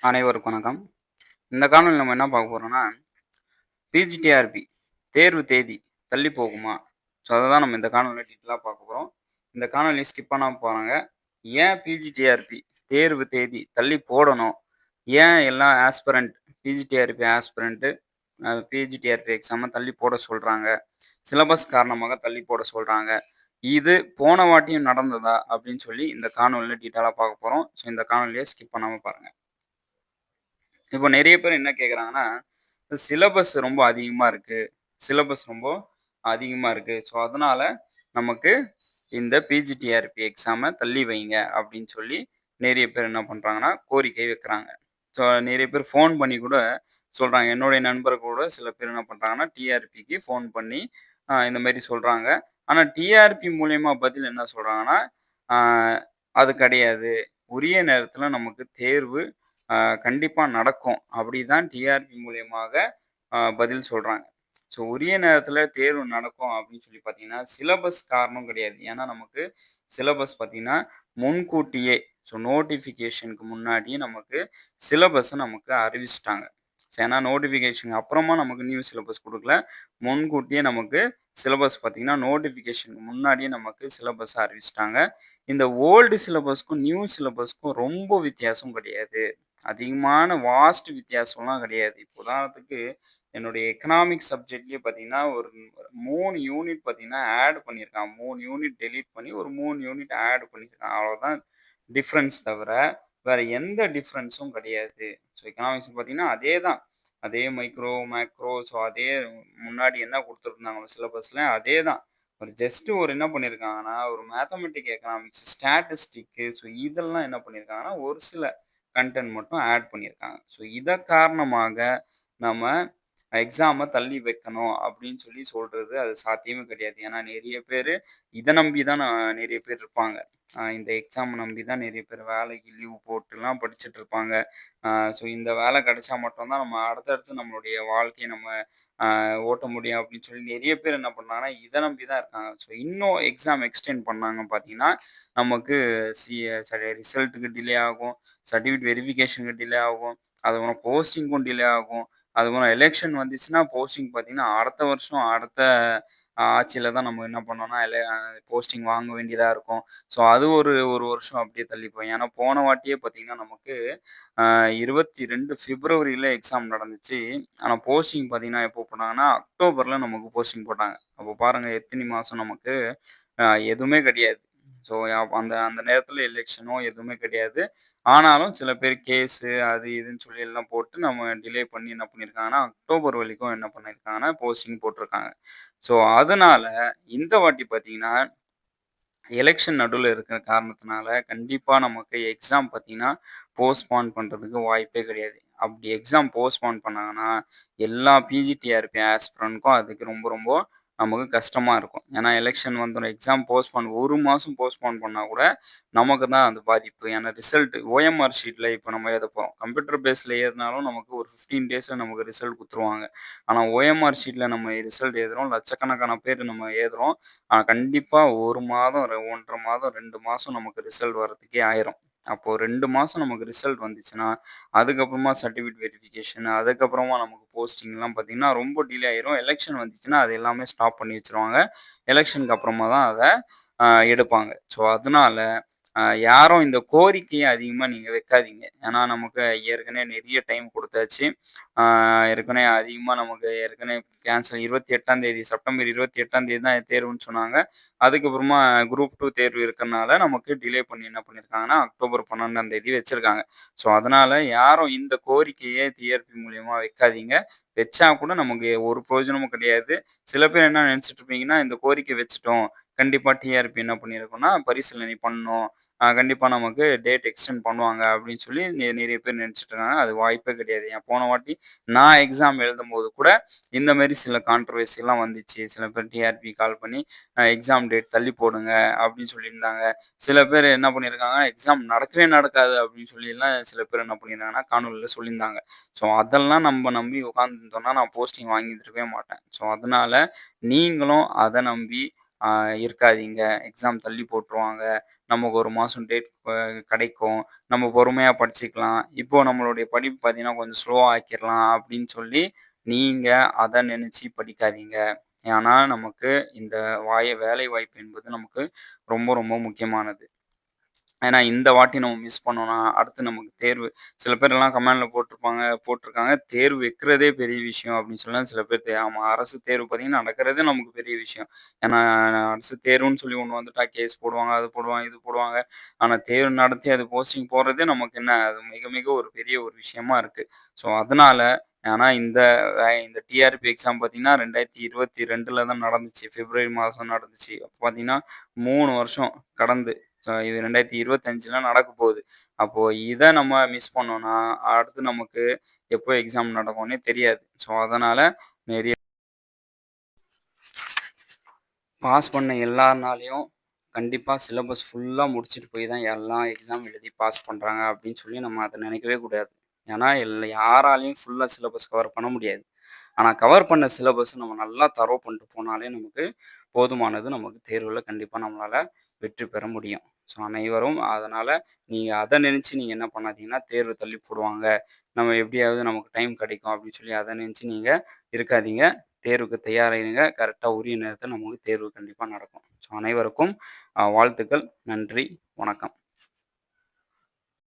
அனைவருக்கும் வணக்கம். இந்த காணொளில நம்ம என்ன பார்க்க போறோம்னா, பிஜிடிஆர்பி தேர்வு தேதி தள்ளி போகுமா? ஸோ அததான் நம்ம இந்த காணொளில டீட்டெயிலா பார்க்க போறோம். இந்த காணொளிய ஸ்கிப் பண்ணாம பாருங்க. ஏன் பிஜிடிஆர்பி தேர்வு தேதி தள்ளி போடணும்? ஏன் எல்லா ஆஸ்பிரண்ட் பிஜிடிஆர்பி ஆஸ்பிரண்ட் பிஜிடிஆர்பி எக்ஸாம தள்ளி போட சொல்றாங்க? சிலபஸ் காரணமாக தள்ளி போட சொல்றாங்க. இது போன வாட்டியும் நடந்ததா? அப்படின்னு சொல்லி இந்த காணொளில டீட்டெயிலா பார்க்க போறோம். ஸோ இந்த காணொளிய ஸ்கிப் பண்ணாம பாருங்க. இப்போ நெறைய பேர் என்ன கேட்குறாங்கன்னா, சிலபஸ் ரொம்ப அதிகமா இருக்கு. சிலபஸ் ரொம்ப அதிகமா இருக்கு. ஸோ, அதனால நமக்கு இந்த பிஜிடிஆர்பி எக்ஸாம தள்ளி வைங்க அப்படின்னு சொல்லி நெறைய பேர் என்ன பண்றாங்கன்னா, கோரிக்கை வைக்கிறாங்க. ஸோ, நெறைய பேர் ஃபோன் பண்ணி கூட சொல்றாங்க. என்னுடைய நண்பர்கள் கூட சில பேர் என்ன பண்றாங்கன்னா, டிஆர்பிக்கு ஃபோன் பண்ணி இந்த மாரி சொல்றாங்க. ஆனா, டிஆர்பி மூலியமா பதில் என்ன சொல்றாங்கன்னா, ஆ அது கிடையாது. உரிய நேரத்தில நமக்கு தேர்வு அ கண்டிப்பா நடக்கும். அப்படிதான் டிஆர்பி மூலியமாக பதில் சொல்றாங்க. ஸோ உரிய நேரத்தில தேர்வு நடக்கும் அப்படின்னு சொல்லி பார்த்தீங்கன்னா, சிலபஸ் காரணம் கிடையாது. ஏன்னா நமக்கு சிலபஸ் பார்த்தீங்கன்னா, முன்கூட்டியே நோட்டிஃபிகேஷனுக்கு முன்னாடியே நமக்கு சிலபஸ நமக்கு அறிவிச்சுட்டாங்க. ஏன்னா நோட்டிஃபிகேஷனுக்கு அப்புறமா நமக்கு நியூ சிலபஸ் குடுக்கல. முன்கூட்டியே நமக்கு சிலபஸ் பார்த்தீங்கன்னா, நோட்டிஃபிகேஷனுக்கு முன்னாடியே நமக்கு சிலபஸ அறிவிச்சுட்டாங்க. இந்த ஓல்டு சிலபஸ்க்கும், நியூ சிலபஸ்க்கும் ரொம்ப வித்தியாசம் கிடையாது. அதிகமான வாஸ்ட் வித்தியாசம்லாம் கிடையாது. இப்போ உதாரணத்துக்கு என்னுடைய எக்கனாமிக்ஸ் சப்ஜெக்ட்லயே பார்த்தீங்கன்னா, ஒரு 3 யூனிட் பார்த்தீங்கன்னா ஆட் பண்ணியிருக்கான். 3 யூனிட் டெலீட் பண்ணி ஒரு 3 யூனிட் ஆட் பண்ணியிருக்கான். அவ்வளோதான் டிஃபரன்ஸ் தவிர, வேற எந்த டிஃபரன்ஸும் கிடையாது. ஸோ எக்கனாமிக்ஸ் பார்த்தீங்கன்னா, அதே தான். அதே மைக்ரோ, மேக்ரோ அதே முன்னாடி என்ன குடுத்துருந்தாங்களோ சிலபஸ்ல அதே தான். ஒரு ஜஸ்ட் ஒரு என்ன பண்ணியிருக்காங்கன்னா, ஒரு மேத்தமெட்டிக் எக்கனாமிக்ஸ், ஸ்டாட்டிஸ்டிக் இதெல்லாம் என்ன பண்ணியிருக்காங்கன்னா, ஒரு சில கன்டென்ட் மட்டும் ஆட் பண்ணியிருக்காங்க. ஸோ இத காரணமாக நம்ம எக்ஸாம தள்ளி வைக்கணும் அப்படின்னு சொல்லி சொல்றது அது சாத்தியமே கிடையாது. ஏன்னா நெறைய பேரு இத நம்பி தான் நெறைய பேர் இருப்பாங்க. இந்த எக்ஸாம நம்பி தான் நெறைய பேர் வேலைக்கு லீவ் போட்டுலாம் படிச்சுட்டு இருப்பாங்க. இந்த வேலை கிடைச்சா மட்டும் தான் நம்ம அடுத்தடுத்து நம்மளுடைய வாழ்க்கைய நம்ம ஓட்ட முடியும் அப்படின்னு சொல்லி நெறைய பேர் என்ன பண்ணாங்கன்னா, இத நம்பி தான் இருக்காங்க. இன்னும் எக்ஸாம் எக்ஸ்டெண்ட் பண்ணாங்க பார்த்தீங்கன்னா, நமக்கு சி ரிசல்ட்டுக்கு டிலே ஆகும். சர்டிஃபிகேட் வெரிஃபிகேஷனுக்கு டிலே ஆகும். அதுக்கப்புறம் போஸ்டிங்க்கும் டிலே ஆகும். அதுக்கப்புறம் எலெக்ஷன் வந்துச்சுன்னா, போஸ்டிங் பார்த்தீங்கன்னா, அடுத்த வருஷம் அடுத்த ஆட்சியில தான் நம்ம என்ன பண்ணோம்னா, போஸ்டிங் வாங்க வேண்டியதா இருக்கும். அது ஒரு 1 வருஷம் அப்படியே தள்ளி போகும். ஏன்னா, போன வாட்டியே பார்த்தீங்கன்னா, நமக்கு 22 பிப்ரவரியில எக்ஸாம் நடந்துச்சு. ஆனா, போஸ்டிங் பார்த்தீங்கன்னா, எப்போ போட்டாங்கன்னா, அக்டோபர்ல நமக்கு போஸ்டிங் போட்டாங்க. அப்போ பாருங்க எத்தினி மாசம் நமக்கு அ எதுவுமே கிடையாது. அந்த அந்த நேரத்தில எலெக்ஷனோ எதுவுமே கிடையாது. ஆனாலும் சில பேர் கேஸு அது இதுன்னு சொல்லி எல்லாம் போட்டு நம்ம டிலே பண்ணி என்ன பண்ணியிருக்காங்கன்னா, அக்டோபர் வரைக்கும் என்ன பண்ணியிருக்காங்கன்னா, போஸ்டிங் போட்டிருக்காங்க. அதனால இந்த வாட்டி பார்த்தீங்கன்னா, எலக்ஷன் நடுவுல இருக்கிற காரணத்தினால கண்டிப்பா நமக்கு எக்ஸாம் பார்த்தீங்கன்னா, போஸ்ட்பான் பண்றதுக்கு வாய்ப்பே கிடையாது. அப்படி எக்ஸாம் போஸ்ட்பான் பண்ணாங்கன்னா, எல்லா பிஜிடிஆர்பி ஆஸ்பிரண்ட்க்கும் அதுக்கு ரொம்ப ரொம்ப நமக்கு கஷ்டமா இருக்கும். ஏன்னா எலக்ஷன் வந்துரும். எக்ஸாம் போஸ்ட்பான் 1 மாசம் போஸ்ட்பான் பண்ணா கூட நமக்கு தான் அது பாதிப்பு. ஏன்னா ரிசல்ட் ஓஎம்ஆர் ஷீட்ல இப்ப நம்ம எழுதப் போறோம். கம்ப்யூட்டர் பேஸ்ல எழுதினாலும் நமக்கு ஒரு 15 டேஸ்ல நமக்கு ரிசல்ட் குடுத்துருவாங்க. ஆனா ஓஎம்ஆர் ஷீட்ல நம்ம ரிசல்ட் எழுதுறோம். லட்சக்கணக்கான பேர் நம்ம எழுதுறோம். கண்டிப்பா 1 மாதம், 1 1/2 மாதம், 2 மாசம் நமக்கு ரிசல்ட் வரதுக்கே ஆயிரும். அப்போ 2 மாசம் நமக்கு ரிசல்ட் வந்துச்சுன்னா, அதுக்கப்புறமா சர்டிஃபிகேட் வெரிஃபிகேஷன், அதுக்கப்புறமா நமக்கு போஸ்டிங்லாம் பார்த்தீங்கன்னா, ரொம்ப டிலே ஆயிரும். எலக்ஷன் வந்துச்சுன்னா, அது எல்லாமே ஸ்டாப் பண்ணி வச்சுருவாங்க. எலக்ஷனுக்கு அப்புறமா தான் அத எடுப்பாங்க. அதனால யாரும் இந்த கோரிக்கைய அதிகமா நீங்க வைக்காதீங்க. ஏன்னா, நமக்கு ஏற்கனவே நெறைய டைம் குடுத்தாச்சு. ஆ ஏற்கனவே அதிகமா நமக்கு ஏற்கனவே கேன்சல் 28ஆம் தேதி செப்டம்பர் 28ஆம் தேதி தான் தேர்வுன்னு சொன்னாங்க. அதுக்கப்புறமா குரூப் 2 தேர்வு இருக்கறனால நமக்கு டிலே பண்ணி என்ன பண்ணியிருக்காங்கன்னா, அக்டோபர் 12ஆம் தேதி வச்சிருக்காங்க. அதனால யாரும் இந்த கோரிக்கைய டிஆர்பி மூலியமா வைக்காதீங்க. வச்சா கூட நமக்கு ஒரு பிரயோஜனமும் கிடையாது. சில பேர் என்ன நெனச்சுட்டு இருப்பீங்கன்னா, இந்த கோரிக்கை வச்சுட்டோம். கண்டிப்பா டிஆர்பி என்ன பண்ணியிருக்கும்னா, பரிசீலனை பண்ணணும். கண்டிப்பா நமக்கு டேட் எக்ஸ்டெண்ட் பண்ணுவாங்க அப்படின்னு சொல்லி நெறைய பேர் நெனச்சுட்டு இருக்காங்க. அது வாய்ப்பே கிடையாது. ஏன் போன வாட்டி நான் எக்ஸாம் எழுதும்போது கூட இந்த மாரி சில கான்ட்ரோவர்சிலாம் வந்துச்சு. சில பேர் டிஆர்பி கால் பண்ணி எக்ஸாம் டேட் தள்ளி போடுங்க அப்படின்னு சொல்லியிருந்தாங்க. சில பேர் என்ன பண்ணியிருக்காங்க, எக்ஸாம் நடக்கவே நடக்காது அப்படின்னு சொல்லிலாம் சில பேர் என்ன பண்ணியிருந்தாங்கன்னா, காணொளில சொல்லியிருந்தாங்க. அதெல்லாம் நம்ம நம்பி உட்கார்ந்துருந்தோம்னா, நான் போஸ்டிங் வாங்கியிருந்திருக்கவே மாட்டேன். அதனால நீங்களும் அத நம்பி அ இருக்காதீங்க. எக்ஸாம் தள்ளி போட்டுருவாங்க. நமக்கு 1 மாசம் டேட் கிடைக்கும். நம்ம பொறுமையா படிச்சுக்கலாம். இப்போ நம்மளுடைய படிப்பு பார்த்தீங்கன்னா, கொஞ்சம் ஸ்லோவா ஆக்கிரலாம் அப்படின்னு சொல்லி, நீங்க அத நெனச்சு படிக்காதீங்க. ஏன்னா, நமக்கு இந்த வேலைவாய்ப்பு என்பது நமக்கு ரொம்ப, ரொம்ப முக்கியமானது. ஏன்னா, இந்த வாட்டி நம்ம மிஸ் பண்ணோம்னா, அடுத்து நமக்கு தேர்வு சில பேர்லாம் கமெண்ட்ல போட்டுருக்காங்க, "தேர்வு வைக்கிறதே பெரிய விஷயம்" அப்படின்னு சொல்லலாம் சில பேர் ஆமா, அரசு தேர்வு பார்த்தீங்கன்னா, நடக்கிறதே நமக்கு பெரிய விஷயம். ஏன்னா, அரசு தேர்வுன்னு சொல்லி ஒண்ணு வந்துட்டா கேஸ் போடுவாங்க, அது போடுவாங்க, இது போடுவாங்க. ஆனா, தேர்வு நடத்தி அது போஸ்டிங் போடுறதே நமக்கு என்ன, அது மிக, மிக ஒரு பெரிய ஒரு விஷயமா இருக்கு. ஸோ, அதனால ஆனா இந்த டிஆர்பி எக்ஸாம் பார்த்தீங்கன்னா, 2022ல தான் நடந்துச்சு. பிப்ரவரி மாதம் நடந்துச்சு. அப்ப பார்த்தீங்கன்னா, 3 வருஷம் கடந்து இது 2025ல நடக்க போகுது. அப்போ இத நம்ம மிஸ் பண்ணோம்னா, அடுத்து நமக்கு எப்போ எக்ஸாம் நடக்கும்னே தெரியாது. ஸோ, அதனால நெறைய பாஸ் பண்ண எல்லார்னாலயும் கண்டிப்பா சிலபஸ் ஃபுல்லா முடிச்சுட்டு போய் தான் எல்லாம் எக்ஸாம் எழுதி பாஸ் பண்றாங்க அப்படின்னு சொல்லி நம்ம அத நினைக்கவே கூடாது. ஏன்னா, யாராலயும் ஃபுல்லா சிலபஸ் கவர் பண்ண முடியாது. ஆனா, கவர் பண்ண சிலபஸ நம்ம நல்லா தரோவ் பண்ணிட்டு போனாலே நமக்கு போதுமானது. நமக்கு தேர்வுல கண்டிப்பா நம்மளால வெற்றி பெற முடியும். ஸோ, அனைவரும் அதனால நீங்க அத நினைச்சு நீங்க என்ன பண்ணாதீங்கன்னா, தேர்வு தள்ளி போடுவாங்க. நம்ம எப்படியாவது நமக்கு டைம் கிடைக்கும் அப்படின்னு சொல்லி அத நினைச்சு நீங்க இருக்காதீங்க. தேர்வுக்கு தயாராகிருங்க. கரெக்ட்டா உரிய நேரத்தில நமக்கு தேர்வு கண்டிப்பா நடக்கும். ஸோ, அனைவருக்கும் வாழ்த்துக்கள். நன்றி. வணக்கம்.